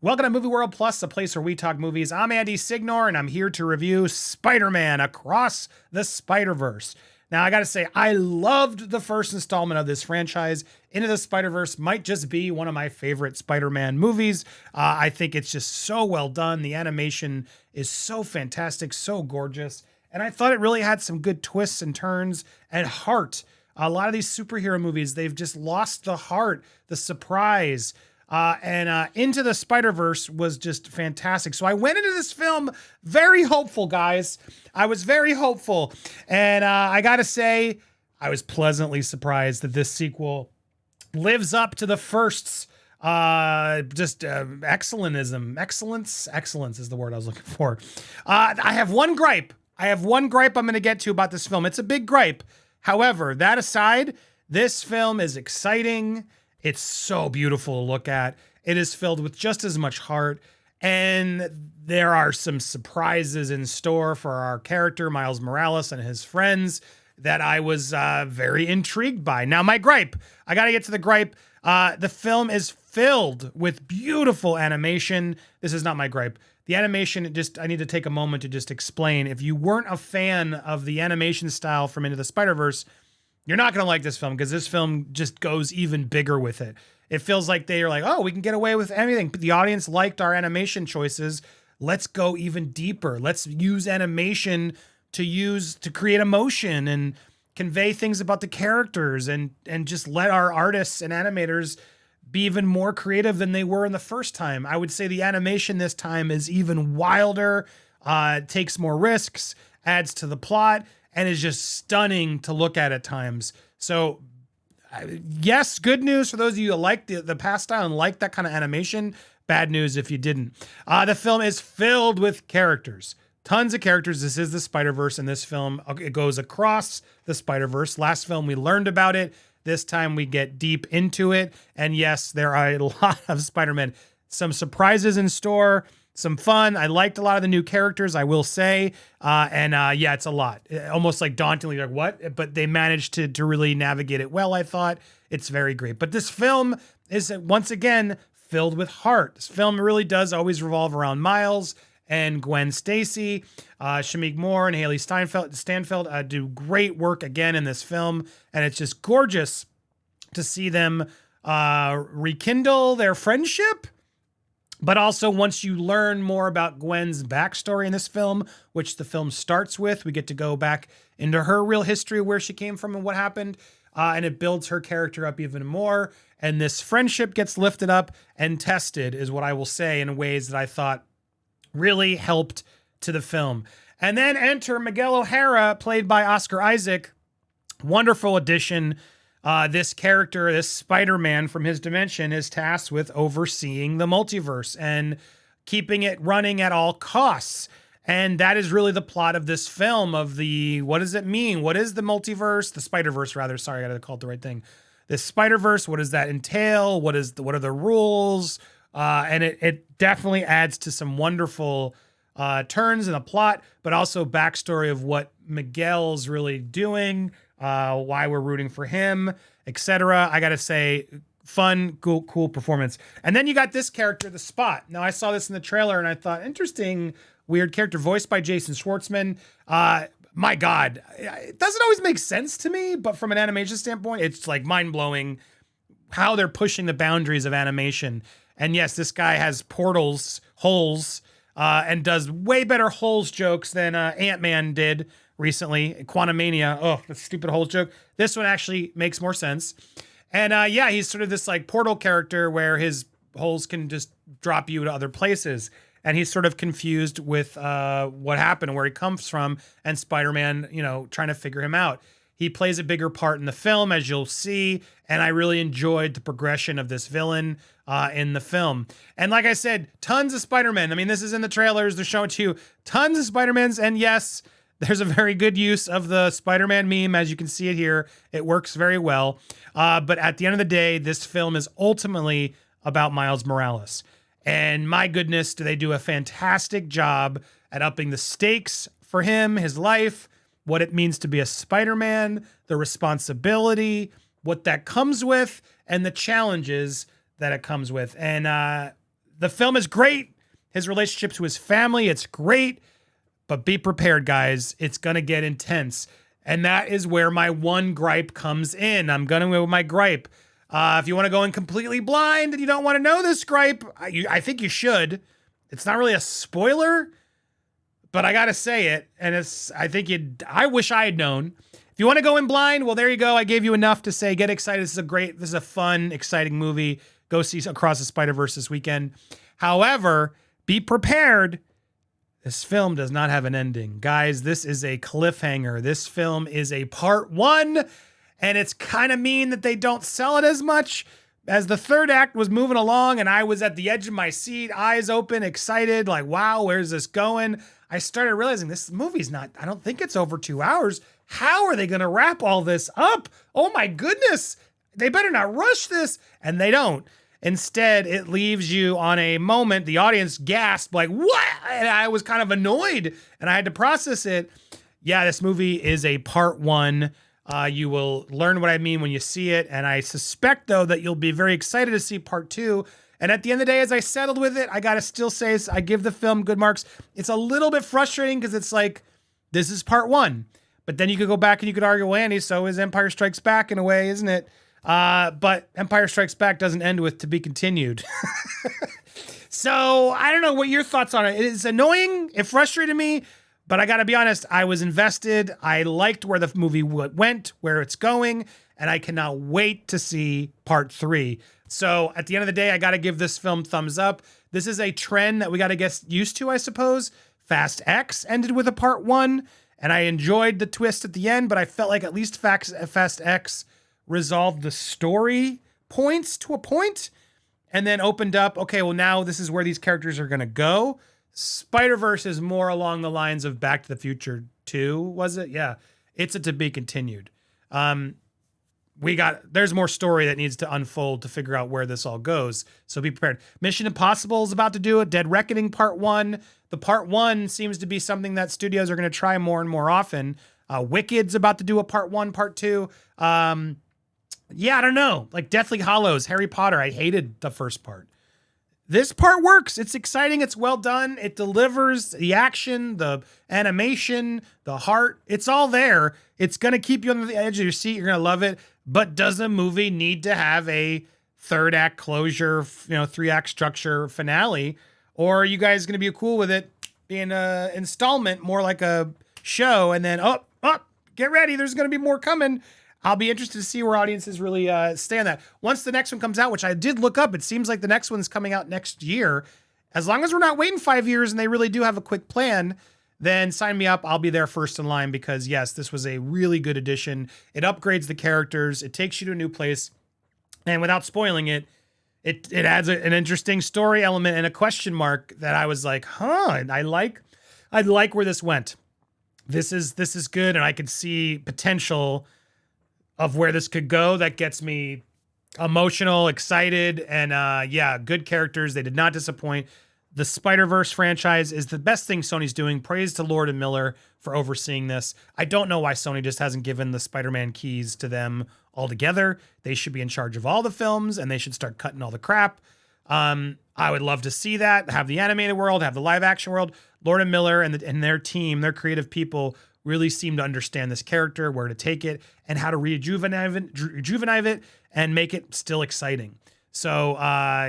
Welcome to Movie World Plus, a place where we talk movies. I'm Andy Signore, and I'm here to review Spider-Man Across the Spider-Verse. Now, I gotta say, I loved the first installment of this franchise. Into the Spider-Verse might just be one of my favorite Spider-Man movies. I think it's just so well done. The animation is so fantastic, so gorgeous. And I thought it really had some good twists and turns and heart. A lot of these superhero movies, they've just lost the heart, the surprise. And Into the Spider-Verse was just fantastic. So I went into this film very hopeful, guys. I was very hopeful. And I got to say, I was pleasantly surprised that this sequel lives up to the firsts. Excellentism. Excellence is the word I was looking for. I have one gripe. I'm going to get to about this film. It's a big gripe. However, that aside, this film is exciting. It's so beautiful to look at. It is filled with just as much heart. And there are some surprises in store for our character, Miles Morales, and his friends that I was very intrigued by. Now, my gripe, I got to get to the gripe. The film is filled with beautiful animation. This is not my gripe. The animation, I need to take a moment to just explain. If you weren't a fan of the animation style from Into the Spider-Verse, you're not going to like this film because this film just goes even bigger with it. It feels like they are like, oh, we can get away with anything. But the audience liked our animation choices. Let's go even deeper. Let's use animation to create emotion and convey things about the characters and just let our artists and animators be even more creative than they were in the first time. I would say the animation this time is even wilder, takes more risks, adds to the plot, and is just stunning to look at times. So yes, good news for those of you who like the past style and like that kind of animation. Bad news if you didn't. The film is filled with characters. Tons of characters. This is the Spider-Verse, and this film, it goes across the Spider-Verse. Last film, we learned about it. This time we get deep into it. And yes, there are a lot of Spider-Man. Some surprises in store, some fun. I liked a lot of the new characters, I will say. Yeah, it's a lot. Almost like dauntingly, like what? But they managed to really navigate it well, I thought. It's very great. But this film is, once again, filled with heart. This film really does always revolve around Miles and Gwen Stacy. Shameik Moore and Hailee Steinfeld do great work again in this film. And it's just gorgeous to see them rekindle their friendship. But also, once you learn more about Gwen's backstory in this film, which the film starts with, we get to go back into her real history, where she came from and what happened. And it builds her character up even more. And this friendship gets lifted up and tested, is what I will say, in ways that I thought really helped to the film. And then enter Miguel O Hara, played by Oscar Isaac. Wonderful addition. This character, this Spider-Man from his dimension, is tasked with overseeing the multiverse and keeping it running at all costs. And that is really the plot of this film, what does it mean? What is the multiverse? The Spider-Verse, rather. Sorry, I got to call it the right thing. The Spider-Verse, what does that entail? What are the rules? And it definitely adds to some wonderful turns in the plot, but also backstory of what Miguel's really doing, why we're rooting for him, etc. I gotta say, fun, cool performance. And then you got this character, the Spot. Now, I saw this in the trailer and I thought, interesting, weird character, voiced by Jason Schwartzman. My God, it doesn't always make sense to me, but from an animation standpoint, it's like mind-blowing how they're pushing the boundaries of animation. And yes, this guy has holes, and does way better holes jokes than Ant-Man did recently. Quantumania, the stupid holes joke. This one actually makes more sense. And he's sort of this like portal character where his holes can just drop you to other places. And he's sort of confused with what happened and where he comes from, and Spider-Man, trying to figure him out. He plays a bigger part in the film, as you'll see, and I really enjoyed the progression of this villain in the film. And like I said, tons of Spider-Man. I mean, this is in the trailers. They're showing to you tons of Spider-Mans, and yes, there's a very good use of the Spider-Man meme, as you can see it here. It works very well. But at the end of the day, this film is ultimately about Miles Morales. And my goodness, do they do a fantastic job at upping the stakes for him, his life, what it means to be a Spider-Man, the responsibility, what that comes with, and the challenges that it comes with. And The film is great. His relationship to his family, it's great. But be prepared, guys. It's going to get intense. And that is where my one gripe comes in. I'm going to go with my gripe. If you want to go in completely blind and you don't want to know this gripe, I think you should. It's not really a spoiler, but I got to say it. And I wish I had known. If you want to go in blind, well, there you go. I gave you enough to say, get excited. This is a fun, exciting movie. Go see Across the Spider-Verse this weekend. However, be prepared. This film does not have an ending. Guys, this is a cliffhanger. This film is a part 1, and it's kind of mean that they don't sell it as much. As the third act was moving along and I was at the edge of my seat, eyes open, excited, like, wow, where's this going? I started realizing this movie's I don't think it's over 2 hours. How are they going to wrap all this up? Oh my goodness. They better not rush this. And they don't. Instead, it leaves you on a moment, the audience gasped, like, what? And I was kind of annoyed and I had to process it. Yeah, this movie is a part 1. You will learn what I mean when you see it. And I suspect, though, that you'll be very excited to see part 2. And at the end of the day, as I settled with it, I got to still say I give the film good marks. It's a little bit frustrating because it's like, this is part 1. But then you could go back and you could argue, well, Andy, so is Empire Strikes Back in a way, isn't it? But Empire Strikes Back doesn't end with to be continued. So I don't know what your thoughts on it. It's annoying. It frustrated me. But I got to be honest, I was invested. I liked where the movie went, where it's going, and I cannot wait to see part 3. So at the end of the day, I got to give this film thumbs up. This is a trend that we got to get used to, I suppose. Fast X ended with a part 1, and I enjoyed the twist at the end, but I felt like at least Fast X resolved the story points to a point, and then opened up, okay, well, now this is where these characters are going to go. Spider-Verse is more along the lines of Back to the Future 2, was it? Yeah. It's a to be continued. There's more story that needs to unfold to figure out where this all goes. So be prepared. Mission Impossible is about to do it. Dead Reckoning Part 1. The Part 1 seems to be something that studios are going to try more and more often. Wicked's about to do a Part 1, Part 2. Yeah, I don't know. Like Deathly Hallows, Harry Potter. I hated the first part. This part works. It's exciting. It's well done. It delivers the action, the animation, the heart. It's all there. It's going to keep you on the edge of your seat. You're going to love it. But does a movie need to have a third act closure, 3-act structure finale? Or are you guys going to be cool with it being an installment, more like a show? And then, get ready. There's going to be more coming. I'll be interested to see where audiences really stay on that. Once the next one comes out, which I did look up, it seems like the next one's coming out next year. As long as we're not waiting 5 years and they really do have a quick plan, then sign me up. I'll be there first in line because, yes, this was a really good addition. It upgrades the characters. It takes you to a new place. And without spoiling it, it adds an interesting story element and a question mark that I was like, and I like where this went. This is good, and I can see potential of where this could go. That gets me emotional, excited, and good characters. They did not disappoint. The Spider-Verse franchise is the best thing Sony's doing. Praise to Lord and Miller for overseeing this. I don't know why Sony just hasn't given the Spider-Man keys to them altogether. They should be in charge of all the films, and they should start cutting all the crap. I would love to see that, have the animated world, have the live action world. Lord and Miller and their team, their creative people, really seem to understand this character, where to take it, and how to rejuvenate it and make it still exciting. So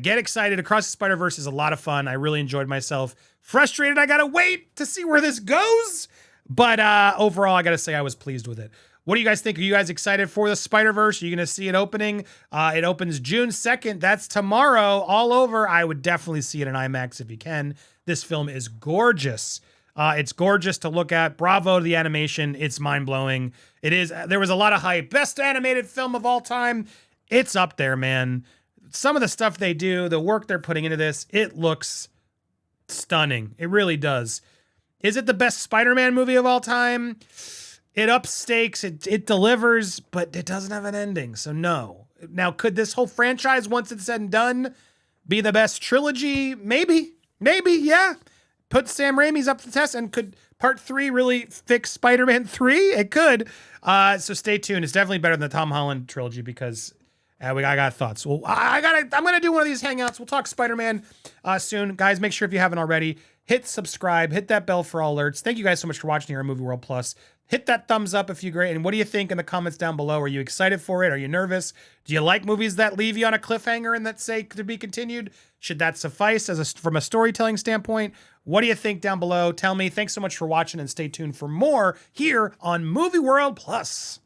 get excited. Across the Spider-Verse is a lot of fun. I really enjoyed myself. Frustrated, I gotta wait to see where this goes. But overall, I gotta say I was pleased with it. What do you guys think? Are you guys excited for the Spider-Verse? Are you gonna see it opening? It opens June 2nd. That's tomorrow, all over. I would definitely see it in IMAX if you can. This film is gorgeous. It's gorgeous to look at. Bravo to the animation. It's mind-blowing. It is. There was a lot of hype. Best animated film of all time. It's up there, man. Some of the stuff they do, the work they're putting into this, it looks stunning. It really does. Is it the best Spider-Man movie of all time? It ups stakes. It delivers, but it doesn't have an ending. So no. Now, could this whole franchise, once it's said and done, be the best trilogy? Maybe, yeah. Put Sam Raimi's up to the test, and could part 3 really fix Spider-Man 3? It could. So stay tuned. It's definitely better than the Tom Holland trilogy because I got thoughts. Well, I'm gonna do one of these hangouts. We'll talk Spider-Man soon, guys. Make sure if you haven't already, hit subscribe, hit that bell for all alerts. Thank you guys so much for watching here on Movie World Plus. Hit that thumbs up if you agree. And what do you think in the comments down below? Are you excited for it? Are you nervous? Do you like movies that leave you on a cliffhanger and that say to be continued? Should that suffice from a storytelling standpoint? What do you think down below? Tell me. Thanks so much for watching and stay tuned for more here on Movie World Plus.